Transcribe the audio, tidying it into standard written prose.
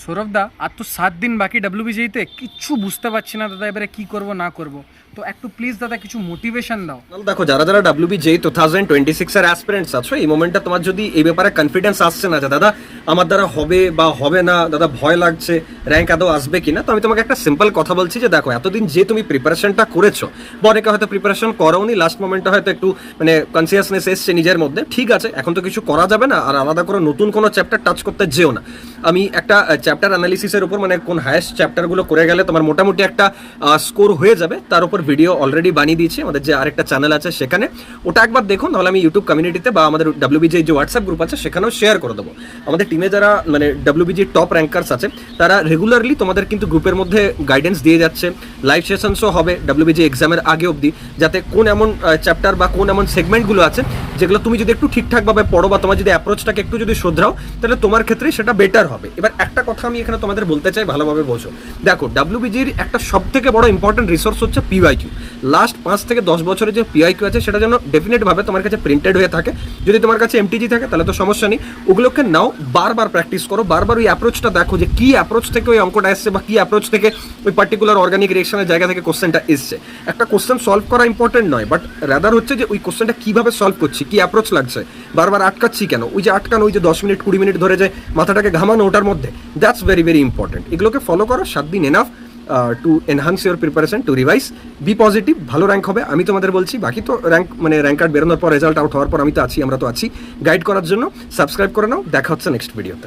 সৌরভ দা, আর তো 7 দিন বাকি ডাব্লিউবিজিতে, কিচ্ছু বুঝতে পারছি না দাদা এবারে কি করব না করব। তো একটু প্লিজ দাদা কিছু মোটিভেশন দাও। দেখো, যারা যারা WBJ 2026 এর অ্যাসপিরেন্টস আছো, এই মোমেন্টটা তোমার যদি এই ব্যাপারে কনফিডেন্স আসছে না যে দাদা আমার দ্বারা হবে বা হবে না, দাদা ভয় লাগছে, র্যাঙ্ক আদৌ আসবে কিনা, তো আমি তোমাকে একটা সিম্পল কথা বলছি যে দেখো, এতদিন যে তুমি প্রিপারেশনটা করেছো, বা অনেকে হয়তো প্রিপারেশন করোনি, লাস্ট মোমেন্টে হয়তো একটু মানে কনসিয়াসনেস এসছে নিজের মধ্যে, ঠিক আছে, এখন তো কিছু করা যাবে না, আর আলাদা করে নতুন কোনো চ্যাপ্টার টাচ করতে যেও না। আমি একটা চ্যাপ্টার অ্যানালিসিসের উপর মানে কোন হায়েস্ট চ্যাপ্টারগুলো করে গেলে তোমার মোটামুটি একটা স্কোর হয়ে যাবে, তার উপর ভিডিও অলরেডি বানিয়ে দিয়েছি আমাদের যে আরেকটা চ্যানেল আছে সেখানে, ওটা একবার দেখুন, নাহলে আমি ইউটিউব কমিউনিটিতে বা আমাদের WBJ যে হোয়াটসঅ্যাপ গ্রুপ আছে সেখানেও শেয়ার করে দেবো। আমাদের টিমে যারা মানে WBJ টপ র্যাঙ্কার্স আছে তারা রেগুলারলি তোমাদের কিন্তু গ্রুপের মধ্যে গাইডেন্স দিয়ে যাচ্ছে, লাইভ সেশনসও হবে WBJ এক্সামের আগে অবধি, যাতে কোন এমন চ্যাপ্টার বা কোন এমন সেগমেন্টগুলো আছে যেগুলো তুমি যদি একটু ঠিকঠাকভাবে পড়ো বা তোমার যদি অ্যাপ্রোচটাকে একটু যদি শোধরাও, তাহলে তোমার ক্ষেত্রে সেটা বেটার হবে। এবার একটা কথা আমি এখানে তোমাদের বলতে চাই, ভালোভাবে বোঝো। দেখো, WBGর একটা সব থেকে বড় ইম্পর্টেন্ট রিসোর্স হচ্ছে PYQ। লাস্ট 5 থেকে 10 বছরের যে PYQ আছে সেটা যেন ডেফিনেটভাবে তোমার কাছে প্রিন্টেড হয়ে থাকে। যদি তোমার কাছে MTG থাকে তাহলে তো সমস্যা নেই, ওগুলোকে নাও, বারবার প্র্যাকটিস করো, বারবার ওই অ্যাপ্রোচটা দেখো যে কী অ্যাপ্রোচ থেকে ওই অঙ্কটা এসছে বা কী অ্যাপ্রোচ থেকে ওই পার্টিকুলার অর্গানিক রিয়েকশনের জায়গা থেকে কোশ্চেনটা এসছে। একটা কোশ্চেন সলভ করা ইম্পর্টেন্ট নয়, বাট রাদার হচ্ছে যে ওই কোশ্চেনটা কীভাবে সলভ করছি, কী অ্যাপ্রোচ লাগছে, বারবার আটকাচ্ছি কেন, ওই যে আটকানো, ওই যে 10 মিনিট 20 মিনিট ধরে যে মাথাটাকে ঘামানো ওটার মধ্যে, দ্যাটস ভেরি ভেরি ইম্পর্টেন্ট। এগুলোকে ফলো করো, 7 দিন enough to enhance your preparation, to revise, be positive, ভালো র্যাঙ্ক হবে আমি তোমাদের বলছি। বাকি তো র্যাঙ্ক মানে র্যাঙ্ক কার্ড বেরোনোর পর, রেজাল্ট আউট হওয়ার পর আমি তো আছি, আমরা তো আছি গাইড করার জন্য। সাবস্ক্রাইব করে নাও, দেখা হচ্ছে নেক্সট ভিডিওতে।